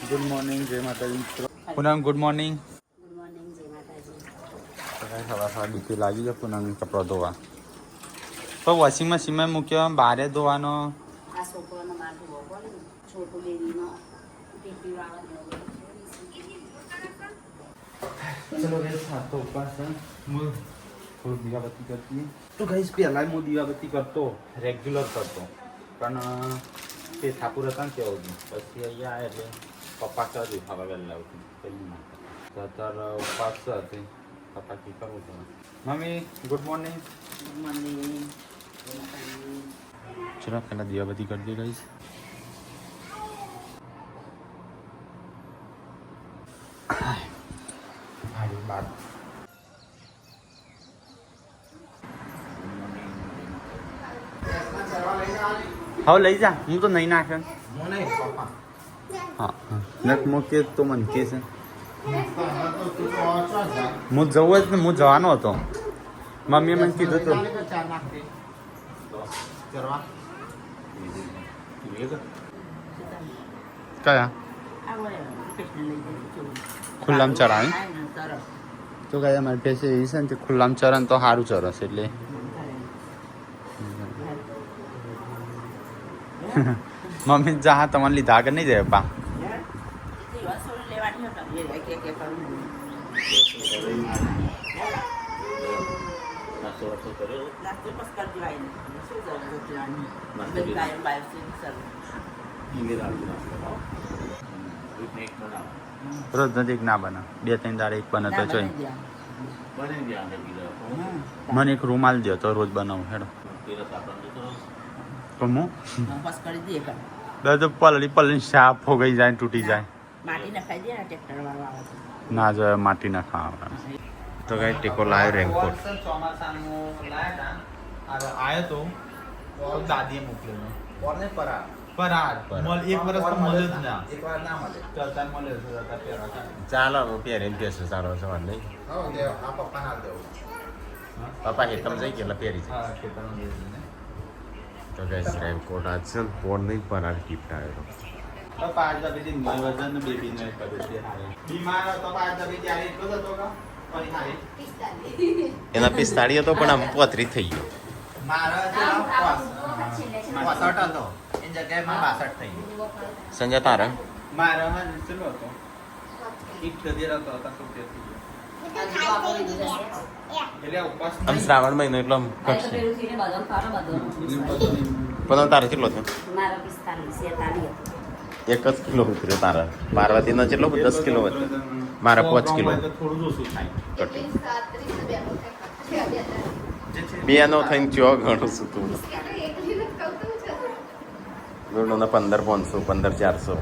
Good morning, જય માતાજી મિત્રો. પૂનમ ગુડ મોર્નિંગ. સવાર બીજી લાગી જાય પૂનમ કપડો ધોવા. તો વોશિંગ મશીનમાં મૂક્યો બારે ધોવાનો. ચલો ગાઈસ, હા તો ઉપવાસ છે. હું થોડું દીવાબત્તી કરતી. તો ગાઈસ પહેલાં હું દીવાબત્તી કરતો, રેગ્યુલર કરતો, પણ તે ઠાકુર હતા ને કેવું હતું. પછી અહીંયા એટલે પપ્પા કર્યું ખાવા વહેલા ઉઠી પહેલી તો અત્યારે ઉપવાસ હતી. પપ્પા કી કરવું પડે. Mummy good morning. Good morning. ચલો પહેલાં દીવાબત્તી કરી દઈએ ગાઈસ. બાર હવે લઈ જા. હું તો નહીં નાખે. હા મૂકે તો મને કે છે. હું જવું જ ને, હું જવાનો હતો. મમ્મીએ મને કીધું તો કયા ખુલ્લામાં ચરાય તો કયા અમારી પાસે એવી છે ને તે ખુલ્લામાં ચરણ તો સારું ચરસ એટલે મમ્મી જા તમારે લીધા આગળ નહીં જાય પા. રોજ નજીક ના બને, 2-3 દાડે એક બને તો જોઈ. મને એક રૂમાલ દો તો રોજ બનાવું હેડો. કમું તો પલળી સાફ હો ગઈ જાય, તૂટી જાય. ના જો માટી ના ખાવા તો કઈ ટેકો લાવ્યો રેનકોટ આવ્યો તો દાદીએ મોકલેલો પરાર એક વર્ષ તો મળે જ ના, એકવાર ના મળે ચાલતા મળે ચાલો પહેરીને બેસો સારો સવાર નહીં. પપ્પા હેતમ જઈ ગયેલા પહેરી તો ગઈ રેનકોટ આજ છે પોર નહીં પરાર ગિફ્ટ આવ્યો. એના 45 હતો પણ આમ 35 થઈ ગયો. સંજય તારા આમ શ્રાવણ મહિનો એટલે આમ ઘટશે. પણ તારે કેટલો થયો? 1 જ કિલો ઉતર્યો તારા. પાર્વતી નો કેટલો 10 કિલો વધ્યો, મારા 5 કિલો. બે નો થઈને ચો ઘણું છું તું. ગુડોના 15,500 15,400.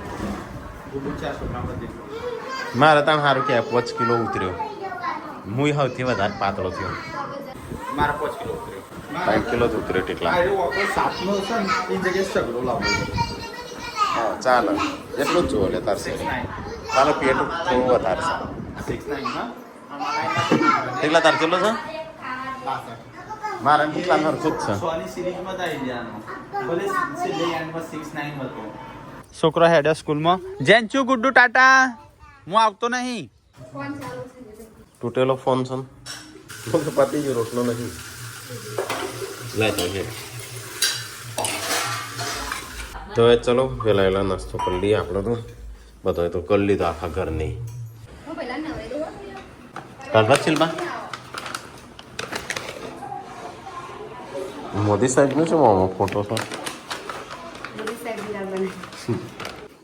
મારે તાણ સારું કે 5 કિલો ઉતર્યો. હું સૌથી વધારે પાતળો થયો. મારા 5 કિલો ઉતર્યો, 5 કિલો જ ઉતર્યો એટલા. હા ચાલો એટલું જ જુઓ લે તારશે. ચાલો પેટ થોડું વધારે છે. એટલા તાર કેટલો છે? મારા કેટલા હરખું જ છે. છોકરો હેડે સ્કૂલમાં. જેન્ચુ ગુડ્ડુ ટાટા, હું આવતો નહીં. તૂટેલો ફોન છે પતી ગયો, રોટલો નહીં. તો એ ચલો વહેલા વહેલા નાસ્તો કરી લઈએ. આપણે તો બધો તો કરી લીધો આખા ઘરની. શિલ્પા મોદી સાહેબનું છે ફોટો તો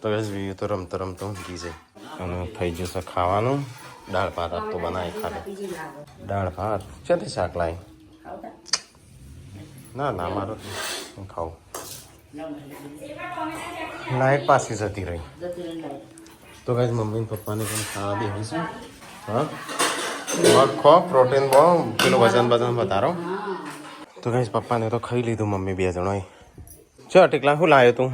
તો તો રમતો રમતો ઊંઘી જાય. અને થઈ જશે ખાવાનું. દાળ ભાત આપ તો બનાવી ખાધો. દાળ ભાત છે તે શાક લાવી. ના ના મારો ખાવું. લાઈટ પાછી જતી રહી તો કઈ મમ્મી ને પપ્પાને પણ ખાવા બેસીશું. હા મગ ખો, પ્રોટીન બહુ, પેલું વજન વધારો. તો કઈ પપ્પાને તો ખાઈ લીધું. મમ્મી 2 જણોએ. ચો ટીકલા શું લાવ્યો તું?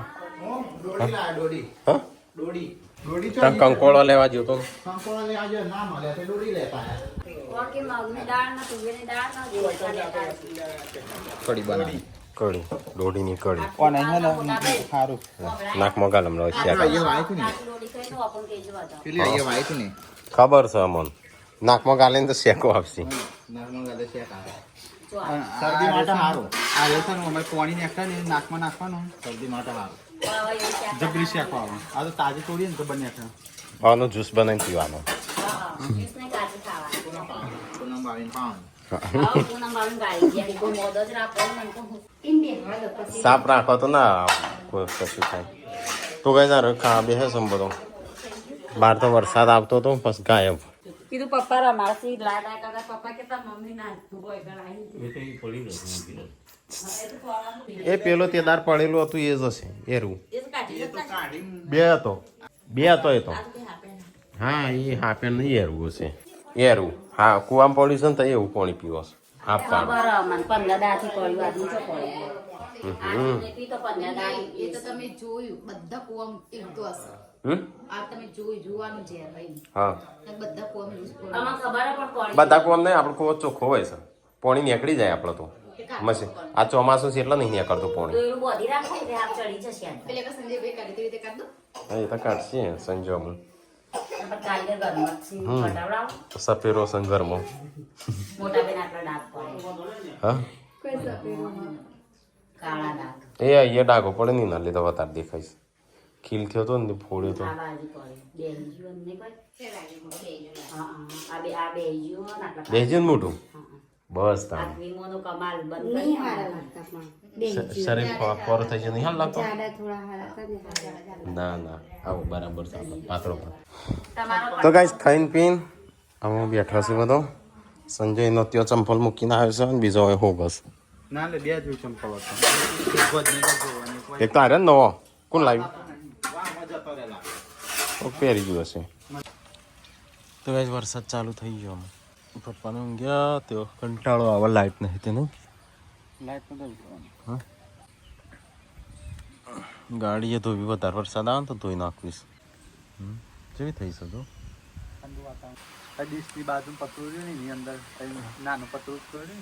કંકોળો લેવા ગયો તો કઢી બનાવી. કઢી દોડીની કઢી કોણ અહીં ને સારું નાકમાં ગાલમ રહે છે ખબર છે અમન નાકમાં ગાલે ને તો શેકો આપશે શરદી માટે સારું આ રહેશે ને અમે પાણી નાખતા ને નાકમાં નાખવાનું શરદી માટે સારું જબરી શેકો આવે આ તો તાજી તોડીએ ને તો બને છે આનો જ્યુસ બનાવીને પીવાનો સાફ રાખો તો ના કોઈ કશું થાય તો કઈ તારે ખા બે હે બધો બહાર તો વરસાદ આવતો હતો પછી ગાયબ કીધું પપ્પા રમાડશે લાડા કાકા પપ્પા કે તાર મમ્મી ના એ પેલો તેદાર પડેલું હતું એ જ હશે એરું બે હતો એ તો હા એ હાપે નહીં એરું હશે એરું હા કુવામાં પડ્યું છે ને તો એવું પાણી પીવો છે હા ખબર મને 15 દાથી પડ્યું આદમી તો તમે જોયું બધા કુવા એક તો હશે આ તમે જોવાનું છે ભાઈ હા બધા કુવા બધા કુવામ નહીં આપણો કુવો ચોખ્ખો હોય છે પાણી નીકળી જાય આપણે તો મશીન આ ચોમાસું છે એટલે નહીં નીકળતું પાણી એ તો કાઢશે સંજોમાં સફેરો સંગરમાં હા એ અહીંયા ડાઘો પડે નહીં ના લીધો વધારે દેખાય છે ખીલ થયો તો ને ફોડ્યો તો બેજી મોટું બસ શરીર ફોર થઈ જાય નહીં હાલ લાગતો ના ના આવું બરાબર પાતળો તો ગાઈસ ખાઈને પીને અમે બેઠા છે બધો સંજય નો ત્યાં ચંપલ મૂકીને આવ્યો છે અને બીજો હોય હો બસ ના લે બે જોઈ ચંપલ હતો એક તો આરે નવો કોણ લાવ્યું પહેરી ગયું હશે તો ગાઈસ વરસાદ ચાલુ થઈ ગયો અમે પપ્પાને ઊંઘ્યા તો કંટાળો આવે લાઈટ નહીં તે નહીં ગાડીએ ધોવી વધારે વરસાદ આવે તો ધોઈ નાખવીશ કેવી થઈ શકે ડીશની બાજુ પતરું રહ્યું ને એની અંદર નાનું પતરું કર્યું ને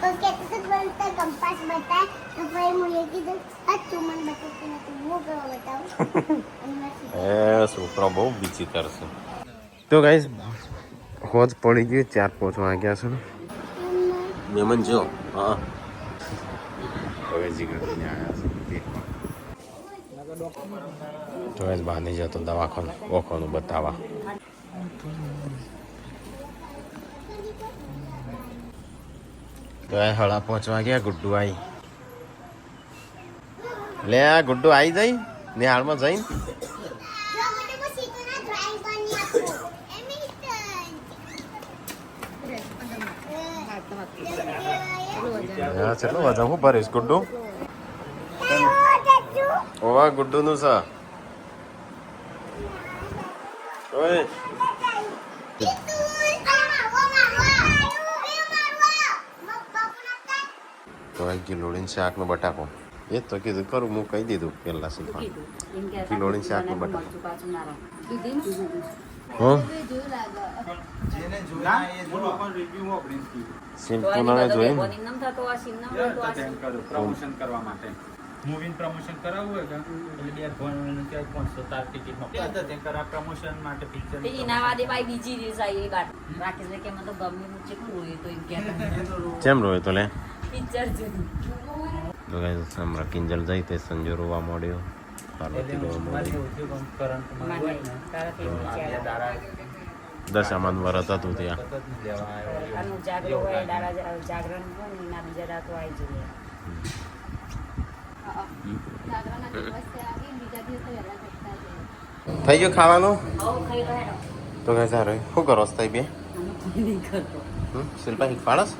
तो कहते थे बोलता कंपास बताए तो फिर मुझे किधर तू मन बताते ना तो वो क्या बताओ એ છોકરો બહુ બીજી કરશે તો ગાઈસ હોજ પડી ગયું 4-5 વાગ્યા છે મહેમાન જો હા હવે જીગરને આવ્યા છે તો ગાઈસ બાંધી જતો દવાખાનું ઓખાનું બતાવવા તો એ 5:30 વાગ્યા ગુડ્ડુ આવી લે આ ગુડ્ડુ આવી જાય નિહાળમાં જઈને जो मुझे वो सीखो ना ड्राइंग करनी आपको હા ચલો વજન હું ભરીશ ગુડ્ડુ ઓવા ગુડ્ડુ નું છે ઓય તો એક કિલોડીન શાક નો બટાકો એ તો કીધું કરું હું કહી દીધું પેલા શીખવા કિલોડીન શાક નો બટાકો હા સિમ્પલ જોઈને પ્રમોશન કરવા માટે મૂવીનું પ્રમોશન કરાવવું હોય એટલે 500 ટિકિટમાં પ્રમોશન માટે પિક્ચર બીજી રીલ્સ આવી રાકેશ કે મને તો ગમે મુચે રોય તો એમ કે કેમ રોય તો લે પિક્ચર જોઈ તો ગાઈસ હમણાં કિંજલ જાય તે સંજો રોવા મળ્યો પાર્વતી રોવા મળ્યો દશામાન વરત હતું ત્યાં જાગરણ બીજા રાતો આવી જઈએ થઈ ગયું ખાવાનું તો કઈ સારું શું કરો થઈ બે શિલ્પા શીખવાડસ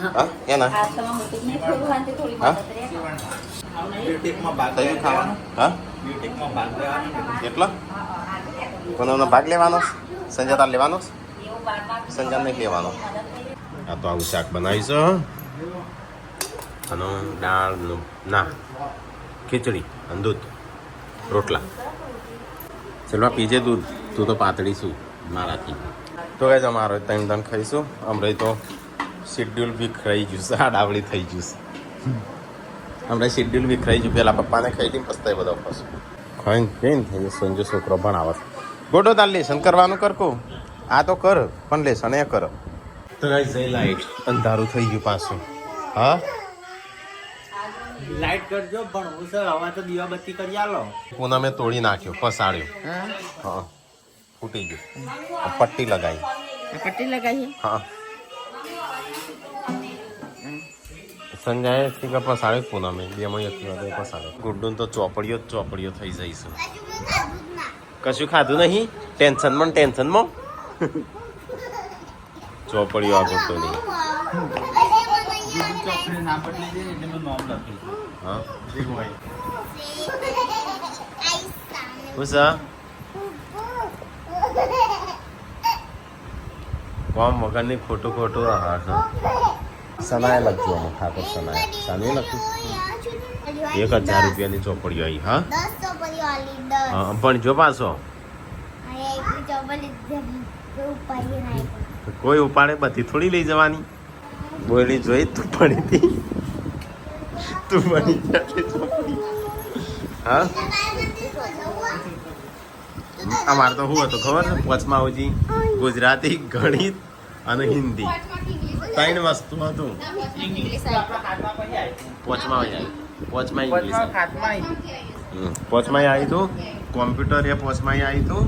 હા એના હા થઈ ગયું ખાવાનું હા કેટલા કોનો ભાગ લેવાનો સંજા તાર લેવાનો સંજા નહીં લેવાનો આ તો આવું શાક બનાવીશું અને દાળનું ના ખીચડી અને દૂધ રોટલા ચલવા પીજે દૂધ તું તો પાતળી છું મારાથી તો ગાઈસ અમારો ત્રણ ખાઈશું અમરે તો શેડ્યુલ વિખરાઈ ગયું છે આડાવડી થઈ ગયું છે હમણાં શેડ્યુલ વિખરાઈ ગયું પેલા પપ્પાને ખાઈ લઈને પસ્તાય બધા પાછું ખાઈને કઈને થઈ સંજુ છોકરો ભણાવે ગોડો તાર લેસન કરવાનું કરકો આ તો કર પણ લેસન એ કર તો ગાઈસ જઈ લાઈટ અંધારું થઈ ગયું પાછું હા લાઈટ કરજો ભણવું સર હવે તો દીવાબત્તી કરી આલો પૂના મેં તોડી નાખ્યો ફસાડ્યો હા ફૂટી ગયું પટ્ટી લગાવી પટ્ટી લગાવી હા સંજય ઠીક ફસાડ્યો પૂના મેં બે માં એક ફસાડ્યો ગુડ્ડું તો ચોપડીઓ થઈ જઈશું કશું ખાધું નહીં ટેન્શનમાં ચોપડીઓ આ ગુડ્ડો નહીં ચોકડી નામ બદલી દે એટલે મેં નામ લખી હા આઈસ ઉષા કોમ વગરની ખોટું હા સનાએ લખજો અમે ઠાકોર સનાએ સાને લખ્યું 1000 રૂપિયાની ચોપડીઓ આવી હા 10 ચોપડીઓ આલી 10 હા પણ જો પાછો અરે એક ચોપડી ઉપાડી નાખી કોઈ ઉપાડે બધી થોડી લઈ જવાની બોલી જોઈ તું પડી હતી તું પડી ચોપડી હા અમારે તો શું હતું ખબર છે પાંચમા સુધી ગુજરાતી ગણિત અને હિન્દી 3 વસ્તુ હતું પાંચમા ઇંગ્લિશ પાંચમા આવી હતું કોમ્પ્યુટર એ પાંચમા આવી હતું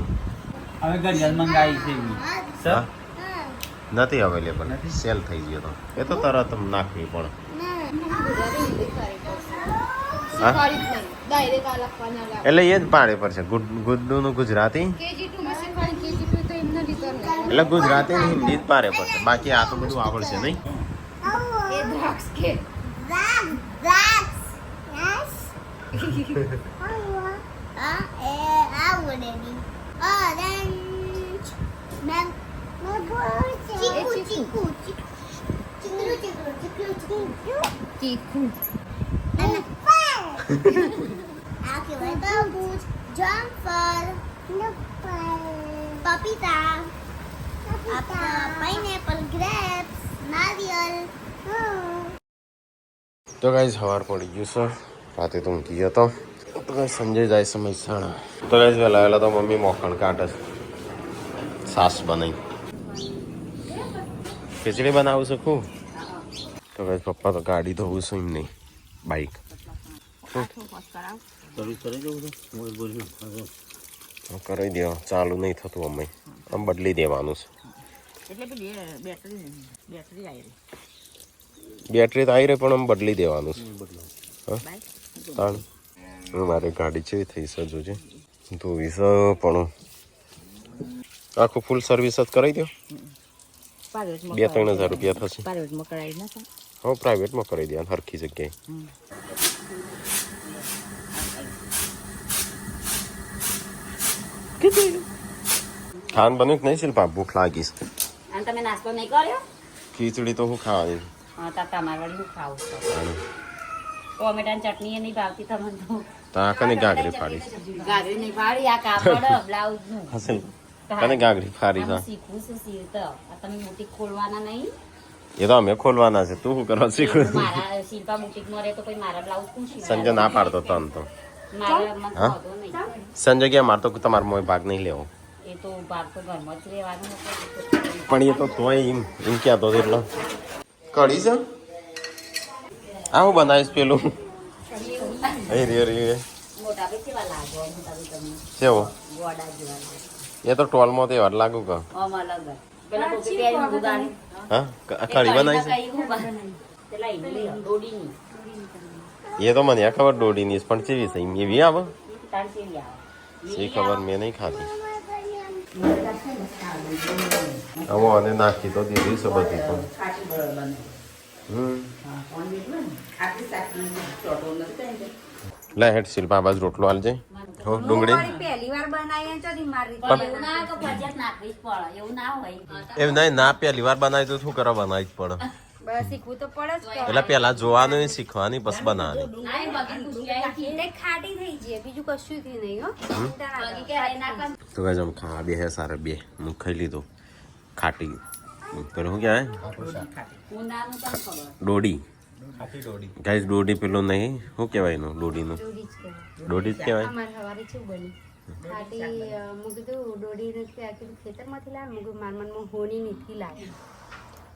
હવે ઘડિયાળ મંગાવી છે સર નથી અવેલેબલ સેલ થઈ ગયો તો એ તો તરત નાખવી પણ હા એટલે એ જ પાડે પર છે ગુડ્ડુનું ગુજરાતી એટલે ગુજરાતી ને હિન્દી જ પાડે પર છે બાકી આ તો બધું આવડશે નહીં ચીકુ પપીતા પાઇનેપલ ગ્રેપ્સ નારિયેલ તો ગાઈસ સવાર પડી ગયું છે રાતે તો ઊંઘી ગયો તો ગાઈસ સંજય જાય છે મહેસાણા તો ગાઈસ વહેલા તો મમ્મી મોખણ કાઢે છે સાસ બનાવી ખીચડી બનાવું છું ખૂબ તો ગાઈસ પપ્પા તો ગાડી ધોવું છું એમ નહીં બાઈક કરી દો ચાલુ નહીં થતું અમે આમ બદલી દેવાનું છે બેટરી તો આવી રહી પણ આમ બદલી દેવાનું છે હા તાણ મારી ગાડી છે થઈ છે જોજે ધોવી છે પણ આખું ફૂલ સર્વિસ જ કરાવી દો 2-3 હજાર રૂપિયા થશે હા પ્રાઇવેટમાં કરાવી દે હરખી જગ્યાએ ખાન બન્યું કે નહીં શિલ્પા ભૂખ લાગીશ અને તમે નાસ્તો નહીં કર્યો ખીચડી તો હું ખાવાની હા તા તમારે વળી હું ખાવું ટોમેટાની ચટણી એ નહીં ભાવતી તમને તો તા કને ગાગરી ફાડી ગાજરી નહીં પાડી આ કાપડ બ્લાઉઝ નું હશે કને ગાગરી ફાડી છે શીખવું છે સીવતો આ તમે બુટીક ખોલવાના નહીં એ તો અમે ખોલવાના છે તું શું કરવા શીખવું મારા શિલ્પા બુટીક માં રહે તો પછી મારા બ્લાઉઝ કોણ સીવે સંજય ના પાડતો તન તો મારા મત હા? વાંધો નહીં સંજય કે મારે તો તમારે મોય ભાગ નહીં લેવો એ તો ભાગ તો ઘરમાં જ રહેવાનું પણ એ તો તોય એમ કહેતો હતો એટલો કઢી છે આ હું બનાવીશ પેલું મોટા બી કેવા લાગો મોટા બી તમે કેવો ગોડા જેવા લાગે એ તો ટોલમાં તો એવા જ લાગુ કે ઓમ અલગ પેલા ટોપી પહેરી ઉગાડી હા કઢી બનાવી છે પેલા ઈડલી દોડીની એ તો મને ખબર દોડીની પણ કેવી છે એમ એવી આવે તારસેલી આવે એ ખબર મેં નહીં ખાધી હવે અને નાખી તો દીધી છે બધી પણ લે હેડ શિલ્પા બાજુ રોટલો હાલજે હો ડુંગળી પહેલી વાર બનાવી ચોથી મારી એવું ના હોય કે ફરજિયાત નાખવી જ પડે એવું ના હોય એમ નહીં ના પહેલી વાર બનાવી તો શું કરવા બનાવી જ પડે બસ શીખવું તો પડે જ કે. એટલે પેલા જોવાનું શીખવાની પછી બનાવવાની. ના, એ બગી પૂછ્યા નથી. એટલે ખાટી થઈ જાય બીજું કશું થી નહીં હો. ચિંતા ના બગી કરો. કે આઈ ના કર. તો ગાઈસ આમ ખાવા બે હે સારા બે હું ખાઈ લીધો ખાટી પેલું શું કહેવાય ઊંડાનું તને ખબર. ડોડી ખાટી દોડી ગાઈસ ડોડી પેલું નહીં શું કહેવાય એનું ડોડીનું ડોડી જ કહેવાય. ડોડી જ કહેવાય અમારે સવારે શું બની ખાટી મું કીધું ડોડી નથી આ કીધું ખેતરમાંથી લાવ મું કીધું માર મનમાં હોની નથી લાવ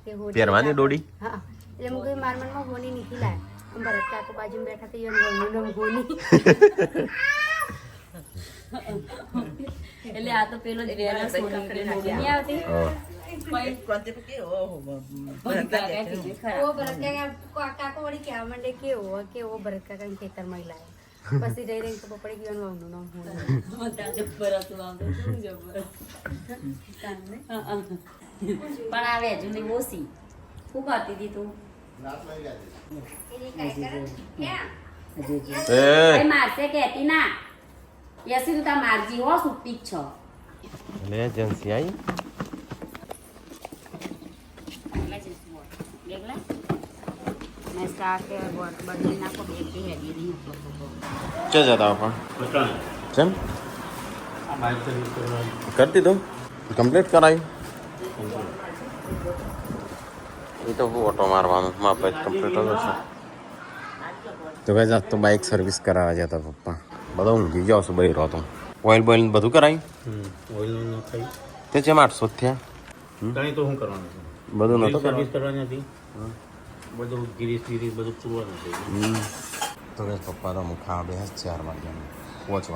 કે હોની પહેરવાની ડોડી હા એટલે મું કીધું માર મનમાં હોની નથી લાવ ભરત કાકો બાજુમાં બેઠા તો એનું નામ હોની એટલે આ તો પેલો જ વેલા સોની પેલી મોગી નહીં આવતી. ઓ ભરત કાકા કાકો વળી કહેવા માંડે કેવો ભરત કાકા ખેતરમાં લાવે પછી જઈ રહીને ખબર પડી ગયું એનું નામ હોની ત્યાં જબ્બર હતું આમ તો શું જબ્બર. પણ આ વેજુની ઓછી શું કરતી હતી તું? એ મારશે કેતી ના એસી તું તા મારજી હો સુટ્ટી જ છો. એટલે એજન્સી આવી દેખલા મેં સ્ટાર્ટ બદલી નાખો બે કે હેડી નહીં ક્યાં જતા પણ કેમ આ બાઇક સર્વિસ કરવાની કરી દીધું કમ્પ્લીટ કરાવી એ તો હું ઓટો મારવાનું માપ કમ્પ્લીટ જ હશે તો કઈ જાત તો બાઇક સર્વિસ કરાવવા જતા પપ્પા બધા ઊંઘી જાવ છું બરી રહો તો ઓઇલ બોઇલ બધું કરાવી ઓઇલ ન ખાઈ તે જેમ 800 થયા તને તો શું કરવાનું છે બધું નહોતું સર્વિસ કરવાનું કરવાની હતી બધું ગીરીશ બધું પૂરવાનું છે તો કઈ પપ્પા તો હું ખાવા બે 4 વાગ્યા 5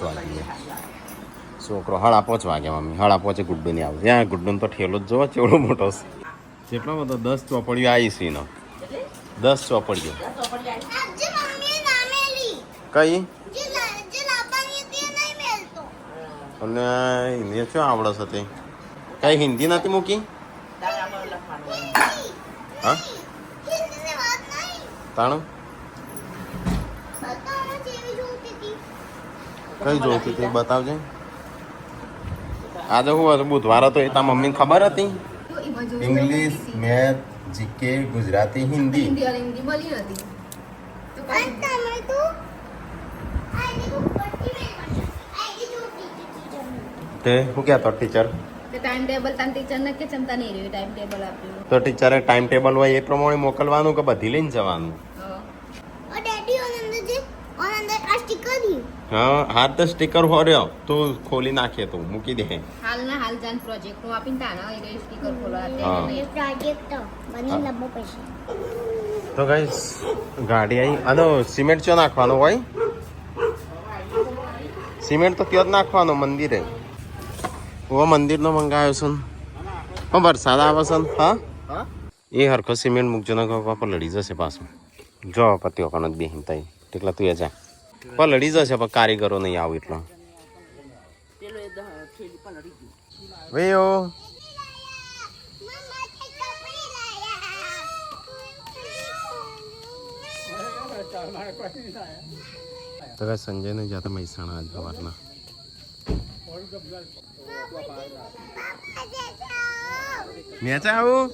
વાગ્યા છોકરો 5:30 વાગ્યા મમ્મી 5:30 ગુડ્ડુ ની આવે ત્યાં ગુડ્ડુ તો ઠેલો જ જોવો કેવડો મોટો છે કેટલો બધો 10 ચોપડીઓ આવી છે એનો 10 ચોપડીઓ આજે મમ્મીએ ના મેલી કઈ જે લાવવાની હતી એ નહીં મેલતો અને હિન્દી શું આવડે છે તે કઈ હિન્દી નથી મૂકી હા હિન્દીની વાત નહીં તાણું બતાવો જેવી જોતી હતી કઈ જોતી હતી બતાવજે આજે હું હતું બુધવાર હતો એ તારા મમ્મીને ખબર હતી English math GK Gujarati Hindi Hindi બોલી હતી તો અને તમે તો આઈની ઉપરથી મેલવાની આઈની જોતી હતી તે શું કહેતો ટીચર ટાઈમ ટેબલ તને ટીચર ને કે ચમતા નહીં રહ્યું ટાઈમ ટેબલ આપ્યું તો ટીચરે ટાઈમ ટેબલ હોય એ પ્રમાણે મોકલવાનું કે બધી લઈને જવાનું और डैडी और अंदर आ स्टिकर भी હા હાથ તો સ્ટીકર હોર્યો તું ખોલી નાખે તું મૂકી દે હાલ ના હાલ જાન પ્રોજેક્ટ નું આપીને તારા એ સ્ટીકર ખોલવા હા. ये प्रोजेक्ट बनी लंबो पैसे તો ગાઈસ ગાડી આવી આનો સિમેન્ટ ચો નાખવાનો હોય સિમેન્ટ તો ત્યાં જ નાખવાનો મંદિરે ઓ મંદિરનો મંગાવ્યો છે ને પણ વરસાદ આવે છે ને હા એ હરખો સિમેન્ટ મૂકજો ને પાપા લડી જશે પાછું જો પતિઓ કણ જ બેહીન તઈ એટલા તું એ જા પણ લડી જશે પણ કારીગરો નહીં આવું એટલો વેયો मम्मा के कपड़े लाया તો કાંઈ સંજય ને જાતા મહેસાણા આજ સવારના મેચા આવું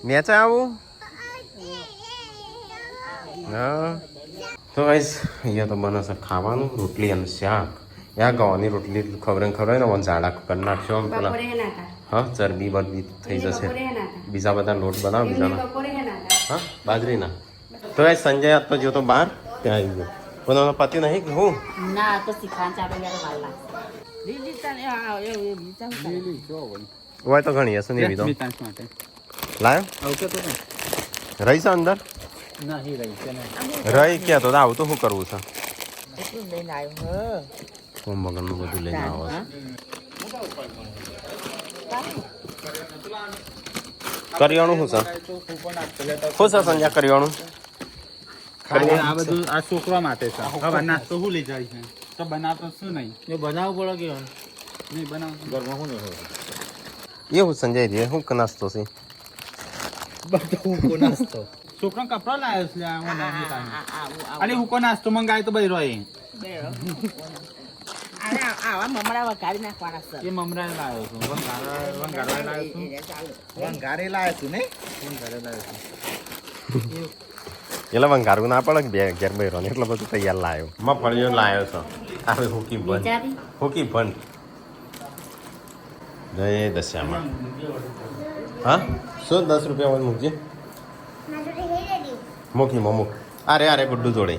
મેચા આવું હા તો ગાઈસ અહીંયા તો બને છે ખાવાનું રોટલી અને શાક યા ગવાની રોટલી ખવડાય ને ઝાડા કરી નાખશો આમ પેલા બપોરે હે નાતા હા ચરબી બરબી થઈ જશે બપોરે હે નાતા બીજા બધા લોટ બનાવો બીજાના બપોરે હે નાતા હા બાજરીના તો ગાઈસ સંજય આજ તો જો તો બહાર ત્યાં આવી ગયો પણ પતિ નહીં કે હું ના તો શીખાણ ચાલે ત્યારે વાર લાગશે. હોય તો ઘણી હશે ને એવી તો સ્મિતાંશ માટે લાયો આવતો તો ને રહી છે અંદર નહીં રહી છે ને રહી ક્યાં તો આવું તો શું કરવું છે કોમ બગલનું બધું લઈને આવો છો કરિયાણું શું છે શું છે સંજ્ઞા કરિયાણું ખાલી આ બધું આ છોકરા માટે છે હવે નાસ્તો શું લઈ જાય છે તો બનાવતો શું નહીં એ બનાવવું પડે કે નહીં બનાવ ઘરમાં શું નહીં એવું સંજય રે શું નાસ્તો છે બધું નાસ્તો છોકરા કપડા લાવ્યો છે આ હું નહીં કાંઈ. અને હુકો નાસ્તો મંગાય તો બઈ રોય આવા મમરા વઘારી નાખવાના સર એ મમરા લાવ્યો છું વંગારે લાવ્યો છું વંગારે લાવ્યો છું ને વંગારે લાવ્યો છું એટલે વંગારવું ના પડે બે ઘેર બહેરો ને એટલે બધું તૈયાર લાવ્યો મગફળીઓ લાવ્યો છો આવે હુકી બંધ હુકી બંધ જય દશામાં હા શું 10 રૂપિયા હોય મૂકજે મૂકી મૂક અરે ગુડ્ડુ જોડે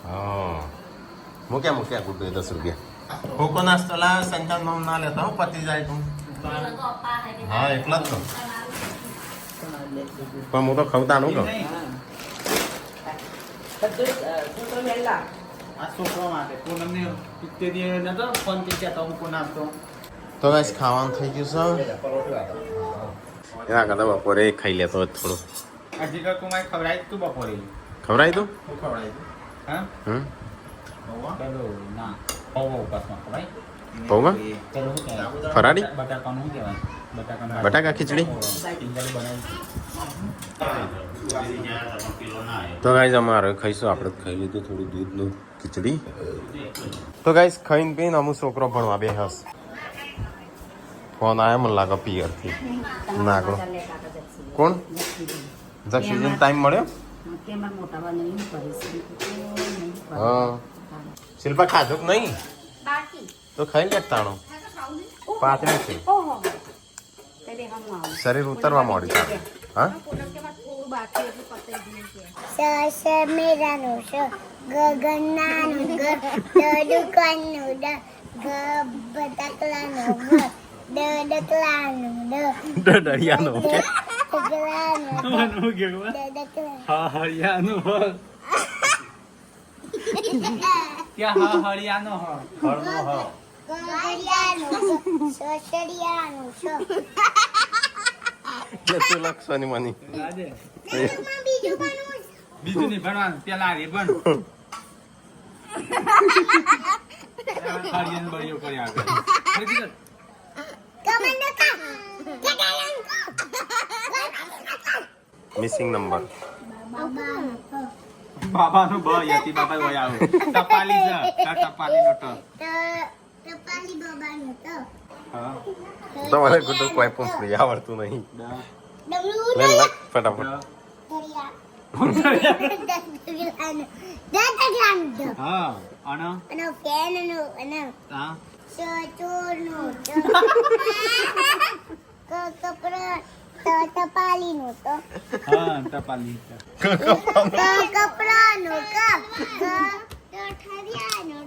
હા મૂક્યા ગુડ્ડુ 10 રૂપિયા હુકો નાસ્તો લા સંચાન નામ ના લેતા હો પતી જાય તું હા એટલા જ તો પણ હું તો ખવતા નું કહું આ છોકરો માટે પૂનમને તે દી નતો ફોન થી કહેતો હું કોણ આપતો તો ગાઈસ ખાવાનું થઈ ગયું છે એના કરતા બપોરે ખાઈ લેતો હોત થોડું હજી કાકુ માય ખવડાય તું બપોરે ખવડાવી દઉં હું ખવડાય હા ચલો ના પૌવા ઉપાસમાં ખવડાય પૌવા? ચલો શું કહેવાય ફરાળી બટાકાનું શું કહેવાય બટાકા ખીચડી પિંજારી બનાવી તો ગાઈસ અમારે ખાઈશું આપણે ખાઈ લીધું થોડું દૂધનું ખીચડી તો ગાઈસ ખાઈને પીને અમુક છોકરો ભણવા બે હસ ફોન આવ્યો મને લાગે પિયરથી નાગડો કોણ જક્ષીજીને ટાઈમ મળ્યો હા શિલ્પા ખાધો કે નહીં તો ખાઈ લે તાણો પાતળી છે શરીર ઉતરવા માંડ્યું તારે હા મેરાનું સ ગગનનાનું ગ દુકાનનું ડ ગ બટકલાનું ગ ડકલાનું ડ ડડિયાનો ડકલાનું હા હરિયાનો હ ક્યાં હા હરિયાનો હ હરનો હ ગગડિયાનું સસડિયાનું સ તું લક્ષવાની માની રાજે બીજું બનવું બીજું નહીં ભણવાનું પેલા રે ભણ હરિયાનો બળિયો કરી આગળ હરી મિસિંગ નંબર બાબાનો બ યતી બાબા વયા આવો ટપાલી છે ટપાલી નો ટ ટપાલી બાબાનું તો હા તમારે ગુડ્ડુ કોઈ પણ ફ્રી આવડતું નહીં ડબલું લે લખ ફટાફટ દરિયા હા અને અને ફેનનું અને તા ચોરનું કપડા ટપાલીનું તો હા ટપાલી કપડાનું ઠરિયાનું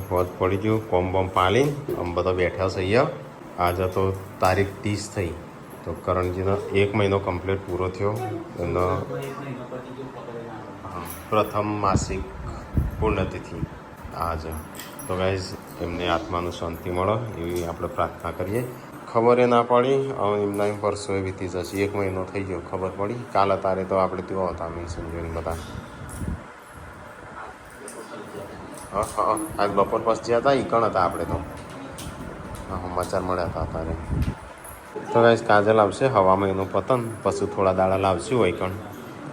बहुत पड़ी गયું કોમ બોમ પાલીને આમ બધા બેઠા છે અહીંયા આજે તો તારીખ 30 થઈ તો કરણજીનો 1 મહિનો કમ્પ્લીટ પૂરો થયો એનો પ્રથમ માસિક પુણ્યતિથિ આજે તો ગાઈઝ એમને આત્માનું શાંતિ મળે એવી આપણે પ્રાર્થના કરીએ ખબર ના પડી એમના પરસોએ વીતી જશે 1 મહિનો થઈ ગયો ખબર પડી કાલે તારે તો આપણે ત્યાં હતા મેં સમજીને બધા હા આજ બપોર પછી જ્યાં હતા ઈકણ હતા આપણે તો હા સમાચાર મળ્યા હતા તારે તો ગાઈસ કાજલ આવશે હવામાં એનું પતન પછી થોડા દાડા લાવશું હોય કણ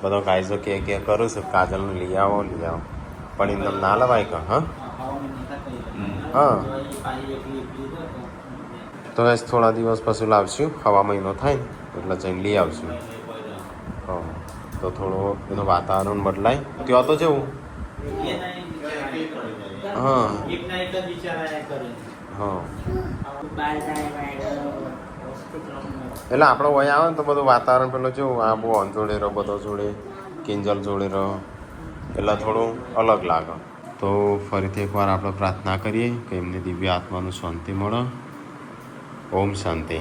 બધો ગાઈઝો કે કરું છું કાજલને લઈ આવો પણ એમને ના લવાય કણ હા હા તો ગાઈસ થોડા દિવસ પછી લાવશું હવા મહિનો થાય ને એટલે જઈને લઈ આવશું હા તો થોડું એનું વાતાવરણ બદલાય ત્યાં તો જવું હા હા એટલે આપણો વય આવે ને તો બધું વાતાવરણ પેલો જેવું આ બહુ જોડે રહો બધો જોડે કિંજલ જોડે રહો એટલે થોડું અલગ લાગે તો ફરીથી એકવાર આપણે પ્રાર્થના કરીએ કે એમની દિવ્ય આત્માનું શાંતિ મળે ઓમ શાંતિ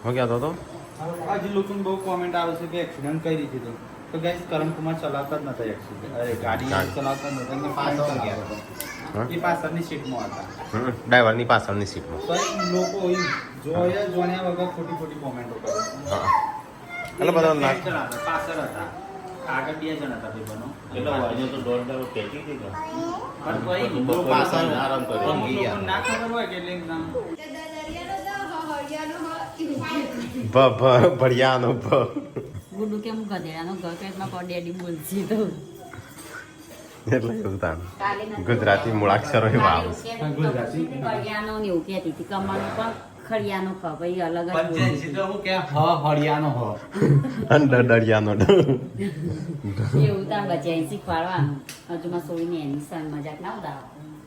હો ગયા તો આજે લોકોને બહુ કોમેન્ટ આવે છે કે એક્સિડન્ટ કઈ રીતે થયું તો ગાઈસ કરણકુમાર ચલાવતા જ નતા એક્સિડન્ટ અરે ગાડી ચલાવતા નતા એમને પાછળ ગયા હતા એ પાછળની સીટમાં હતા ડ્રાઈવરની પાછળની સીટમાં તો લોકો જોણ્યા વગર ખોટી ખોટી કોમેન્ટો કરે હા એટલે બધા ના પાછળ હતા આગળ 2 જણ હતા ભાઈબંધો એટલે વાજ્યો તો દોડ પેટી દીધો પણ કોઈ લોકો પાછળ આરામ કર્યો ના ખબર હોય કે એટલે નામ ભડિયાનો ગુડુ કેમ ગધેડાનો ઘર પેટમાં ડેડી બોલશે તો એટલે એવું તાણ કાલે નથી ગુજરાતી મૂળાક્ષરો એવા આવે છે. ગુજરાતી? કડિયાનો ને એવું કહેતી હતી કમળનો પણ ખડિયાનો ખ ભાઈ અલગ જ પંચ્યાસી તો હું કે હળિયાનો હ અને ડડિયાનો ડ. એવું તાર બચ્યા શીખવાડવાનું હજુ માં સોળીને એની સન મજાક ના ઉડાવો